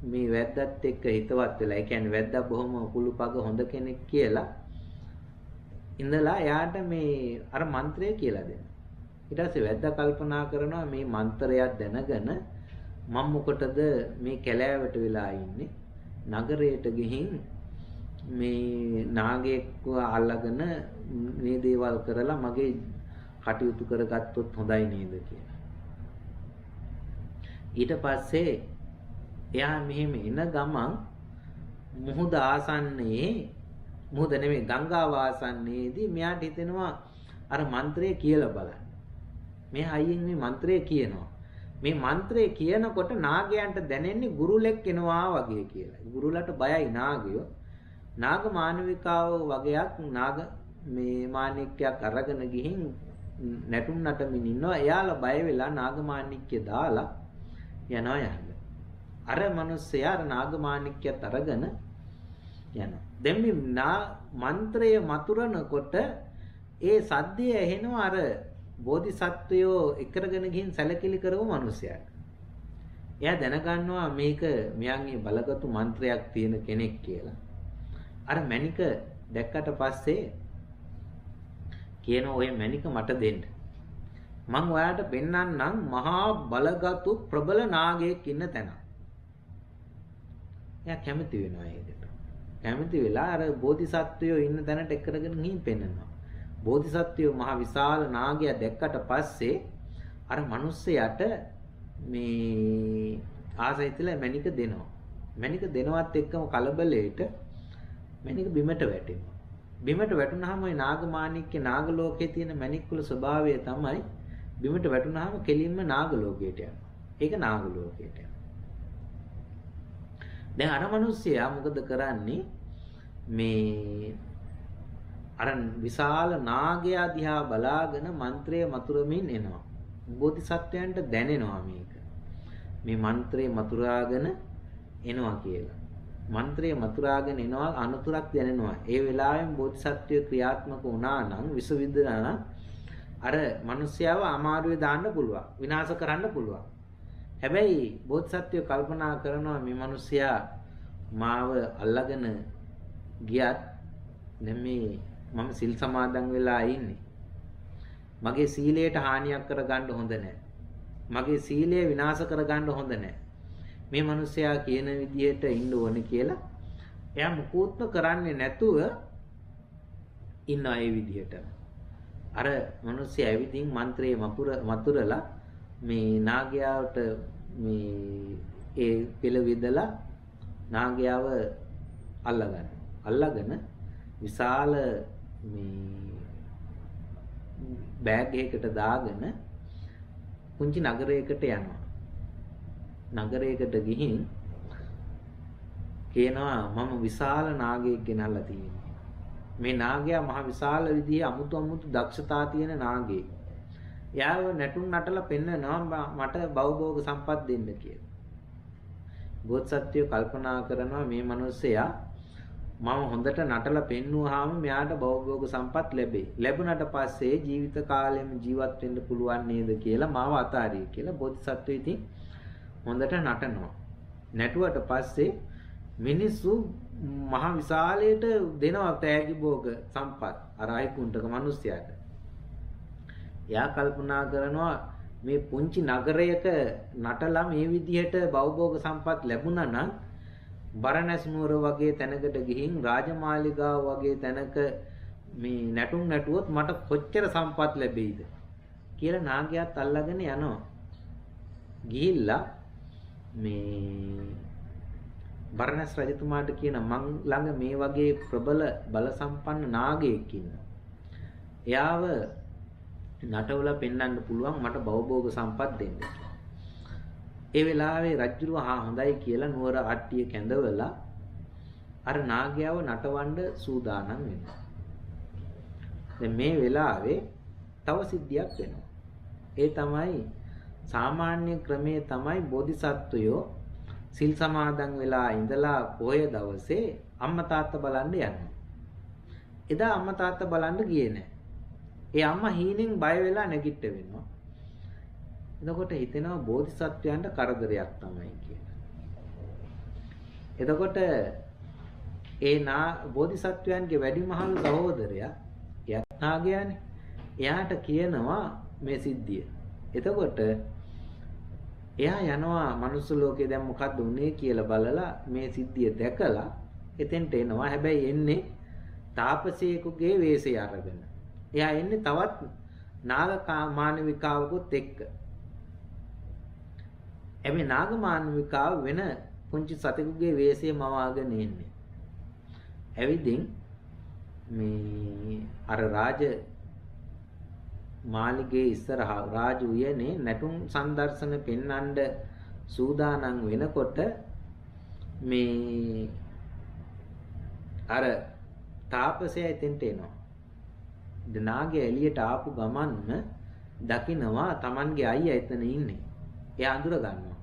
මේ වැද්දත් එක්ක හිතවත් වෙලා, ඒ කියන්නේ වැද්දා බොහොම කුළුපග හොඳ කෙනෙක් කියලා ඉඳලා එයාට මේ අර මන්ත්‍රය කියලා දෙනවා. ඊට පස්සේ වැද්දා කල්පනා කරනවා මේ මන්ත්‍රයක් දැනගෙන මම මොකටද මේ කැලෑවට වෙලා ඉන්නේ? නගරයට ගිහින් මේ නාගයෙක්ව අල්ලගෙන මේ දේවල් කරලා මගේ කටයුතු කරගත්තොත් හොඳයි නේද කියලා. ඊට පස්සේ එයා මෙහෙම එන ගමන් මුහුද ආසන්නයේ, මුහුද නෙමෙයි ගංගාව ආසන්නයේදී මෙයාට හිතෙනවා අර මන්ත්‍රය කියලා බලන්න. මෙයා අයියෙන් මේ මන්ත්‍රය කියනවා. මේ මන්ත්‍රය කියනකොට නාගයන්ට දැනෙන්නේ ගුරුලෙක් එනවා වගේ කියලා. ගුරුලට බයයි නාගයෝ. නාග මානවිකාව වගේක් නාග මේ මාණික්කයක් අරගෙන ගිහින් නැටුම් නටමින් ඉන්නවා. එයාලා බය වෙලා නාග මාණික්කය දාලා යනවා යන්න. අර මිනිස්සයා අර නාග මාණික්කයත් අරගෙන යනවා. දැන් මේ මන්ත්‍රය මතුරනකොට ඒ සද්දය ඇහෙනවා අර බෝධිසත්වයෝ එකරගෙන ගිහින් සැලකිලි කරව මිනිසයාට. එයා දැනගන්නවා මේක මෙයන්ගේ බලගත්ු මන්ත්‍රයක් තියෙන කෙනෙක් කියලා. අර මණික දැක්කට පස්සේ කියනවා ඔය මණික මට දෙන්න. මං ඔයාලට පෙන්වන්නම් මහා බලගත්ු ප්‍රබල නාගයෙක් ඉන්න තැන. එයා කැමති වෙනවා ඒකට. කැමති වෙලා අර බෝධිසත්වයෝ ඉන්න තැනට එකරගෙන ගිහින් පෙන්නනවා. බෝධිසත්වයෝ මහ විශාල නාගයා දැක්කට පස්සේ අර මිනිස්සයාට මේ ආසයිතල මණික දෙනවා. මණික දෙනවත් එක්කම කලබලයට මණික බිමට වැටෙනවා. බිමට වැටුනහම ওই නාගමාණික්කේ නාග ලෝකයේ තියෙන මණික් වල ස්වභාවය තමයි බිමට වැටුනහම කෙලින්ම නාග ලෝකයට යනවා. ඒක නාග ලෝකයට යනවා. දැන් අර මිනිස්සයා මොකද කරන්නේ? මේ අර විශාල නාගයා දිහා බලාගෙන මන්ත්‍රය මතුරමින් එනවා. බෝධිසත්වයන්ට දැනෙනවා මේක. මේ මන්ත්‍රය මතුරාගෙන එනවා කියලා. මන්ත්‍රය මතුරාගෙන එනවා අනතුරක් දැනෙනවා. ඒ වෙලාවෙන් බෝධිසත්වය ක්‍රියාත්මක වුණා නම් විස විඳලා නම් අර මිනිස්යාව අමාරුවේ දාන්න පුළුවන්. විනාශ කරන්න පුළුවන්. හැබැයි බෝධිසත්වය කල්පනා කරනවා මේ මිනිස්යා මාව අල්ලගෙන ගියත් දැන් මේ මම සිල් සමාදන් වෙලා ඉන්නේ. මගේ සීලයට හානියක් කරගන්න හොඳ නැහැ. මගේ සීලය විනාශ කරගන්න හොඳ නැහැ. මේ මිනිස්සයා කියන විදිහට ඉන්න ඕනේ කියලා එයා මුකුත්ම කරන්නේ නැතුව ඉන්නා ඒ විදිහට. අර මිනිස්සයා ඇවිදින් මන්ත්‍රයේ මතුරලා මේ නාගයාට මේ ඒ පෙළ විදලා නාගයාව අල්ලගෙන විශාල මේ බෑග් එකකට දාගෙන පුංචි නගරයකට යනවා. නගරයකට ගිහින් කියනවා මම විශාල නාගයෙක් ගෙනල්ලා තියෙනවා. මේ නාගයා මහ විශාල විදිහේ අමුතු දක්ෂතා තියෙන නාගයෙක්. එයාව නැටුම් නටලා පෙන්නනවා මට භවභෝග සම්පත් දෙන්න කියලා. බෝධිසත්වය කල්පනා කරනවා මේ මිනිස්සයා මම හොඳට නටලා පෙන්නුවාම මෙයාට භවභෝග සම්පත් ලැබේ. ලැබුණට පස්සේ ජීවිත කාලෙම ජීවත් වෙන්න පුළුවන් නේද කියලා මාව අතාරිය කියලා බෝධිසත්වය ඉතින් හොඳට නටනවා. නැටුවට පස්සේ මිනිස්සු මහ විශාලයට දෙනවා තෑගි භෝග සම්පත් අර අයිකුන්ටක මිනිස්සයාට. එයා කල්පනා කරනවා මේ පුංචි නගරයක නටලා මේ විදිහට භවභෝග සම්පත් ලැබුණා නම් බරණැස් නුවර වගේ තැනකට ගිහින් රාජමාලිගාව වගේ තැනක මේ නැටුම් නැටුවොත් මට කොච්චර සම්පත් ලැබෙයිද කියලා නාගයාත් අල්ලගෙන යනවා. ගිහිල්ලා මේ බරණැස් රජතුමාට කියන මං ළඟ මේ වගේ ප්‍රබල බල සම්පන්න නාගයෙක් ඉන්නවා. එයාව නටවලා පෙන්වන්න පුළුවන් මට භවභෝග සම්පත් දෙන්න. ඒ වෙලාවේ රජුරුව හොඳයි කියලා නුවර අට්ටිය කැඳවලා අර නාගයාව නටවන්න සූදානම් වෙනවා. දැන් මේ වෙලාවේ තව සිද්ධියක් වෙනවා. ඒ තමයි සාමාන්‍ය ක්‍රමයේ තමයි බෝධිසත්වයෝ සිල් සමාදන් වෙලා ඉඳලා පොය දවසේ අම්මා තාත්තා බලන්න යනවා. එදා අම්මා තාත්තා බලන්න ගියේ නැහැ. ඒ අම්මා හීනෙන් බය වෙලා නැගිට වෙනවා. එතකොට හිතෙනවා බෝධිසත්වයන්ට කරදරයක් තමයි කියලා. එතකොට බෝධිසත්වයන්ගේ වැඩිමහල් සහෝදරයා යත්නාගයානේ. එයාට කියනවා මේ සිද්ධිය. එතකොට එයා යනවා මනුස්ස ලෝකේ දැන් මොකද්ද උනේ කියලා බලලා මේ සිද්ධිය දැකලා එතෙන්ට එනවා. හැබැයි එන්නේ තාපසයෙකුගේ වෙස්ය අරගෙන. එයා එන්නේ තවත් නාග මානවිකාවකුත් එක්ක. එමේ නාග මානවිකාව වෙන පුංචි සතෙකුගේ වෙස්ය මවාගෙන ඉන්නේ. ඇවිදින් මේ අර රාජ මාලිගේ ඉස්සරහා රාජ උයනේ නැටුම් සංදර්ශන පෙන්වන්න සූදානම් වෙනකොට මේ අර තාපසයා එතෙන්ට එනවා. නාගයා එළියට ආපු ගමන්ම දකිනවා Tamanගේ අයියා එතන ඉන්නේ. එයා අඳුර ගන්නවා.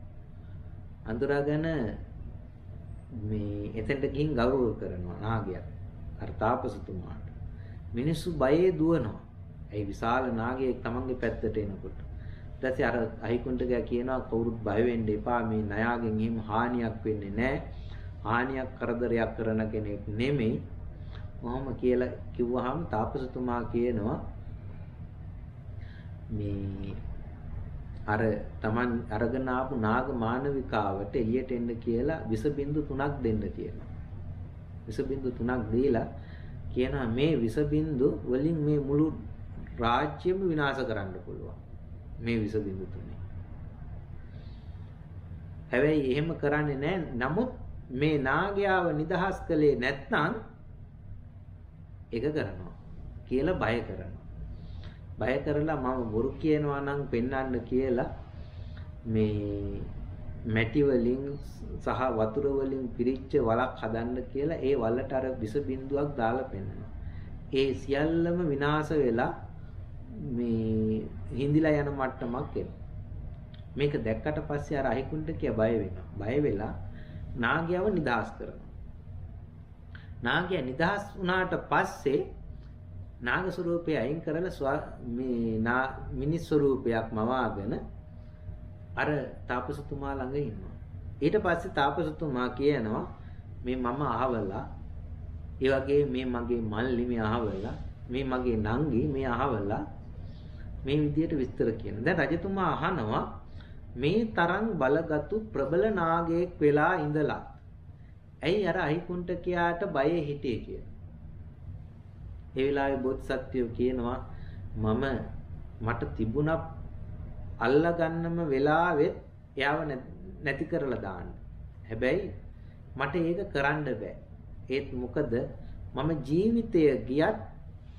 අඳුරගෙන මේ එතෙන්ට ගිහින් ගෞරව කරනවා නාගයා. අර තාපසතුමාට. මිනිස්සු බයේ දුවනවා. ඒ විශාල නාගයෙක් Tamanගේ පැත්තට එනකොට. ඊට පස්සේ අර අහිකුන්ටගා කියනවා කවුරුත් බය වෙන්න එපා මේ නයාගෙන් එහෙම හානියක් වෙන්නේ නැහැ. හානියක් කරදරයක් කරන කෙනෙක් නෙමෙයි. මොහොම කියලා කිව්වහම තාපසතුමා කියනවා මේ අර Taman අරගෙන ආපු නාග මානවිකාවට එළියට එන්න කියලා විස බින්දු 3ක් දෙන්න කියනවා. විස බින්දු 3ක් දීලා කියනවා මේ විස බින්දු වලින් මේ මුළු රාජ්‍යම විනාශ කරන්න පුළුවන්. මේ විස බින්දු 3. හැබැයි එහෙම කරන්නේ නැහැ. නමුත් මේ නාගයාව නිදහස් කළේ නැත්නම් ඒක කරනවා කියලා බය කරනවා. බය කරලා මම බොරු කියනවා නම් පෙන්වන්න කියලා මේ මැටි වලින් සහ වතුර වලින් පිරිච්ච වලක් හදන්න කියලා ඒ වලට අර විස බිඳුවක් දාලා පෙන්නනවා. ඒ සියල්ලම විනාශ වෙලා මේ හිඳිලා යන මට්ටමක් එනවා. මේක දැක්කට පස්සේ අර අහිකුණ්ඩකයා බය වෙනවා. බය වෙලා නාගයව නිදහස් කරනවා. නාගයා නිදහස් වුණාට පස්සේ නාග ස්වරූපය අයින් කරලා මේ මිනිස් ස්වරූපයක් මවාගෙන අර තාපසතුමා ළඟ ඉන්නවා. ඊට පස්සේ තාපසතුමා කියනවා මේ මම අහවලා ඒ වගේ මේ මගේ මල්ලි මේ අහවලා මේ මගේ නංගි මේ අහවලා මේ විදියට විස්තර කියනවා. දැන් රජතුමා අහනවා මේ තරම් බලගත්ු ප්‍රබල නාගයෙක් වෙලා ඉඳලා ඇයි අර අහිකුණ්ඨකයාට බය හිටියේ කියලා. ඒ වෙලාවේ බෝධිසත්වයෝ කියනවා මට තිබුණා අල්ලගන්නම වෙලාවෙත් එයාව නැති කරලා දාන්න. හැබැයි මට ඒක කරන්න බෑ. ඒත් මොකද මම ජීවිතය ගියත්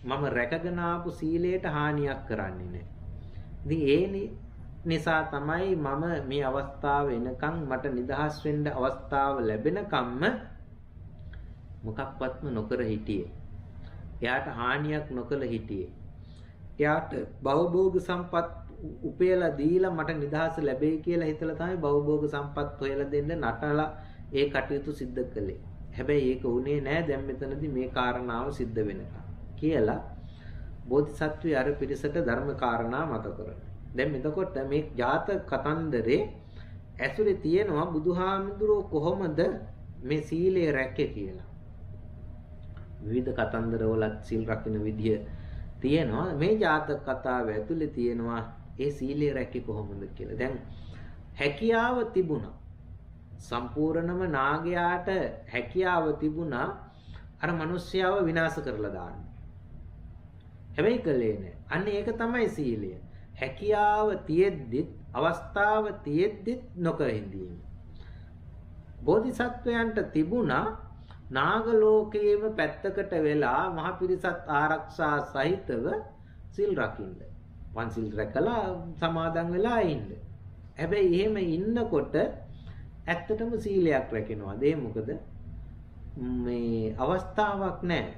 මම රැකගෙන ආපු සීලයට හානියක් කරන්නේ නැහැ. ඉතින් ඒ නිසා තමයි මම මේ අවස්ථාව එනකන් මට නිදහස් වෙන්න අවස්ථාව ලැබෙනකම්ම මොකක්වත්ම නොකර හිටියේ. එයාට හානියක් නොකළ හිටියේ. එයාට භවභෝග සම්පත් උපයලා දීලා මට නිදහස ලැබෙයි කියලා හිතලා තමයි භවභෝග සම්පත් හොයලා දෙන්න නටලා ඒ කටයුතු සිද්ධ කළේ. හැබැයි ඒක උනේ නෑ දැන් මෙතනදී මේ කාරණාව සිද්ධ වෙනකම් කියලා බෝධිසත්වයේ අර පිරිසට ධර්ම කාරණා මත කරනවා. දැන් එතකොට මේ ජාතක කතන්දරේ ඇතුලේ තියෙනවා බුදුහාමුදුරුවෝ කොහොමද මේ සීලය රැක්කේ කියලා. විවිධ කතන්දරවලත් සීල් රකින්න විදිය තියෙනවා. මේ ජාතක කතාව ඇතුලේ තියෙනවා ඒ සීලය රැක්කේ කොහොමද කියලා. දැන් හැකියාව තිබුණා. සම්පූර්ණම නාගයාට හැකියාව තිබුණා අර මිනිස්යාව විනාශ කරලා දාන්න. හැබැයි කළේ නැහැ. අන්න ඒක තමයි සීලය. හැකියාව තියෙද්දිත් අවස්ථාව තියෙද්දිත් නොකර ඉඳීම. බෝධිසත්වයන්ට තිබුණා නාග ලෝකයේම පැත්තකට වෙලා මහ පිරිසත් ආරක්ෂා සහිතව සිල් රකින්න. පන්සිල් රැකලා සමාදන් වෙලා ඉන්න. හැබැයි එහෙම ඉන්නකොට ඇත්තටම සීලයක් රැකෙනවා. ඒ මොකද මේ අවස්ථාවක් නැහැ.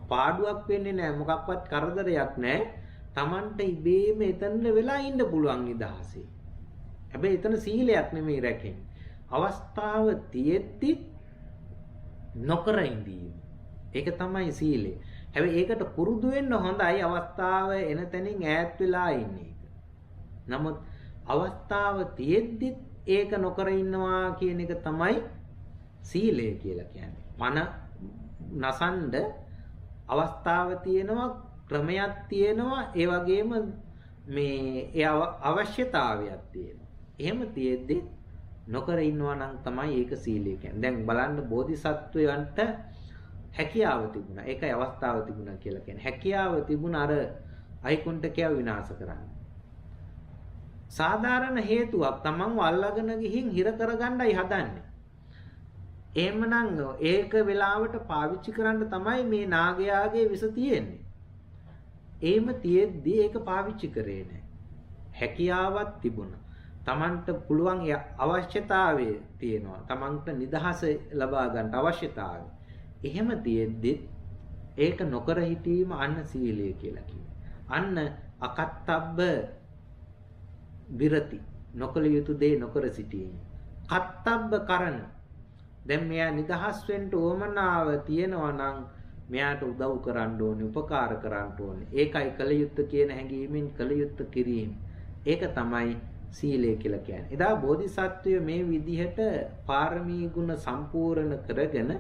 පාඩුවක් වෙන්නේ නැහැ. මොකක්වත් කරදරයක් නැහැ. Tamanට ඉබේම එතන වෙලා ඉන්න පුළුවන් නිදහසේ. හැබැයි එතන සීලයක් නෙමෙයි රැකෙන්නේ. අවස්ථාව තියෙද්දි නොකර ඉඳීම. ඒක තමයි සීලය. හැබැයි ඒකට පුරුදු වෙන්න හොඳයි අවස්ථාව එන තැනින් ඈත් වෙලා ඉන්න එක. නමුත් අවස්ථාව තියෙද්දි ඒක නොකර ඉන්නවා කියන එක තමයි සීලය කියලා කියන්නේ. පණ නසන්ඩ අවස්ථාව තියෙනවා, ක්‍රමයක් තියෙනවා, ඒ වගේම මේ අවශ්‍යතාවයක් තියෙනවා. එහෙම තියෙද්දි නොකර ඉන්නවා නම් තමයි ඒක සීලය කියන්නේ. දැන් බලන්න බෝධිසත්වයන්ට හැකියාව තිබුණා. ඒකයි අවස්ථාව තිබුණා කියලා කියන්නේ. හැකියාව තිබුණා අර අයිකුණ්ඨකයා විනාශ කරන්න. සාධාරණ හේතුවක් තමන්ව අල්ලගෙන ගිහින් හිර කරගන්නයි හදන්නේ. එහෙමනම් ඒක වෙලාවට පාවිච්චි කරන්න තමයි මේ නාගයාගේ විස තියෙන්නේ. එහෙම තියෙද්දි ඒක පාවිච්චි කරේ නැහැ. හැකියාවක් තිබුණා. තමන්ට පුළුවන් අවශ්‍යතාවය තියෙනවා. තමන්ට නිදහස ලබා ගන්න අවශ්‍යතාවය. එහෙම තියෙද්දි ඒක නොකර හිටීම අන්න සීලය කියලා කියනවා. අන්න අකත්තබ්බ විරති නොකල යුතු දේ නොකර සිටීම. කත්තබ්බ කරන දැන් මෙයා නිදහස් වෙන්න ඕමනාව තියෙනවා නම් මෙයාට උදව් කරන්න ඕනේ, උපකාර කරන්න ඕනේ. ඒකයි කල යුත්තේ කියන හැඟීමෙන් කල යුත්තේ කිරීම. ඒක තමයි සීලය කියලා කියන්නේ. එදා බෝධිසත්වය මේ විදිහට පාරමී ගුණ සම්පූර්ණ කරගෙන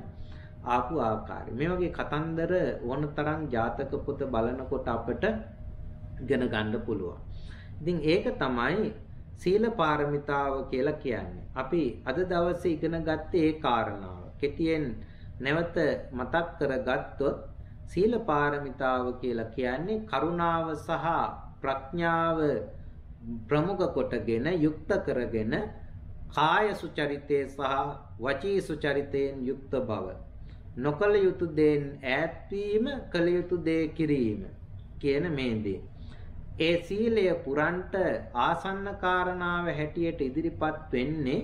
ආපු ආකාරය. මේ වගේ කතන්දර ඕනතරම් ජාතක පොත බලනකොට අපට ඉගෙන ගන්න පුළුවන්. ඉතින් ඒක තමයි සීල පාරමිතාව කියලා කියන්නේ. අපි අද දවසේ ඉගෙන ගත්තේ ඒ කාරණාව. කෙටියෙන් නැවත මතක් කරගත්තොත් සීල පාරමිතාව කියලා කියන්නේ කරුණාව සහ ප්‍රඥාව ප්‍රමුඛ කොටගෙන යුක්ත කරගෙන කාය සුචරිතේ සහ වචී සුචරිතයෙන් යුක්ත බව. නොකල යුතු දේන් ඈත් වීම, කල යුතු දේ කිරීම කියන මේ දේ. ඒ සීලය පුරන්ට ආසන්න කාරණාව හැටියට ඉදිරිපත් වෙන්නේ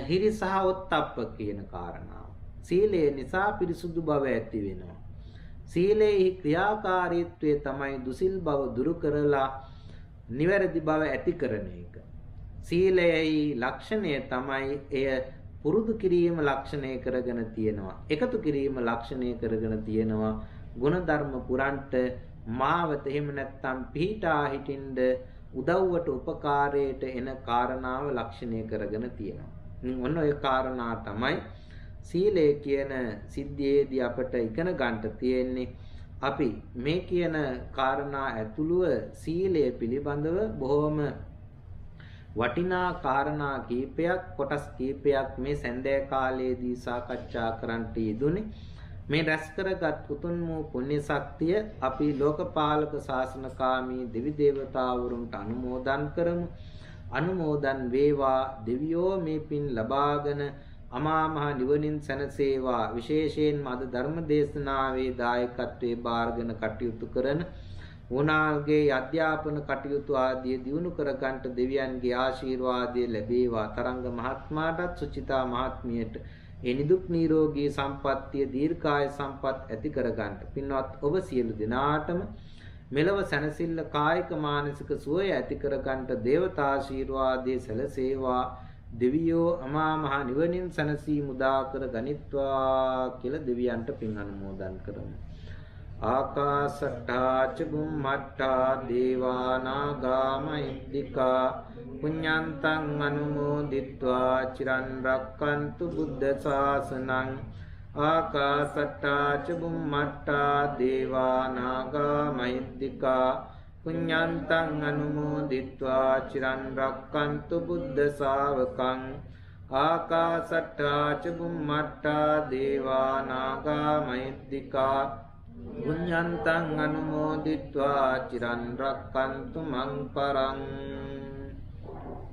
හිරි සහ ඔත්තප්ප කියන කාරණාව. සීලය නිසා පිරිසුදු බව ඇති වෙනවා. සීලේහි ක්‍රියාකාරීත්වය තමයි දුසිල් බව දුරු කරලා නිවැරදි බව ඇති කරන එක. සීලයේහි ලක්ෂණය තමයි එය පුරුදු කිරීම ලක්ෂණය කරගෙන තියෙනවා. එකතු කිරීම ලක්ෂණය කරගෙන තියෙනවා. ගුණධර්ම පුරන්ට මාවත එහෙම නැත්නම් පිහිටා හිටින්ද උදව්වට උපකාරයට එන කාරණාව ලක්ෂණය කරගෙන තියෙනවා. ඔන්න ඔය කාරණා තමයි සීලය කියන සිද්ධියේදී අපට ඉගෙන ගන්න තියෙන්නේ. අපි මේ කියන කාරණා ඇතුළුව සීලය පිළිබඳව බොහොම වටිනා කාරණා කීපයක් කොටස් කීපයක් මේ සැන්දෑ කාලයේදී සාකච්ඡා කරන්නට යෙදුනේ. මේ රැස් කරගත් උතුම් වූ පුණ්‍ය ශක්තිය අපි ලෝකපාලක ශාසනකාමී දෙවි දේවතාවරුන්ට අනුමෝදන් කරමු. අනුමෝදන් වේවා දෙවියෝ මේ පින් ලබාගෙන අමා මහ නිවනින් සැනසේවා. විශේෂයෙන්ම අද ධර්ම දේශනාවේ දායකත්වයේ බාරගෙන කටයුතු කරන ඕනාල්ගේ අධ්‍යාපන කටයුතු ආදී දියුණු කර ගන්නට දෙවියන්ගේ ආශිර්වාදය ලැබේවා. තරංග මහත්මයාටත් සුචිතා මහත්මියට එනිදුක් නිරෝගී සම්පන්නිය දීර්ඝාය සම්පත් ඇති කර ගන්නට පින්වත් ඔබ සියලු දෙනාටම මෙලව සැනසෙල්ල කායික මානසික සුවය ඇති කර ගන්නට දේවතා ආශිර්වාදයේ සැලසේවා. දෙවියෝ අමා මහ නිවනින් සැනසී මුදා කර ගනිත්වා කියලා දෙවියන්ට පින් අනුමෝදන් කරමු. ආකාසට්ටා ච බුම්මට්ටා දේවා නාග මහිද්దికා පුඤ්ඤන්තං අනුමෝදිත්වා චිරන් රක්칸තු බුද්ධ ශාසනං. ආකාසට්ටා ච බුම්මට්ටා දේවා නාග මහිද්దికා පුඤ්ඤන්තං අනුමෝදිත්වා චිරන් රක්칸තු බුද්ධ ශාවකං. ආකාසට්ටා ච බුම්මට්ටා දේවා නාග මහිද්దికා පුඤ්ඤන්තං අනුමෝදිත්වා චිරන් රක්칸තු මං පරං.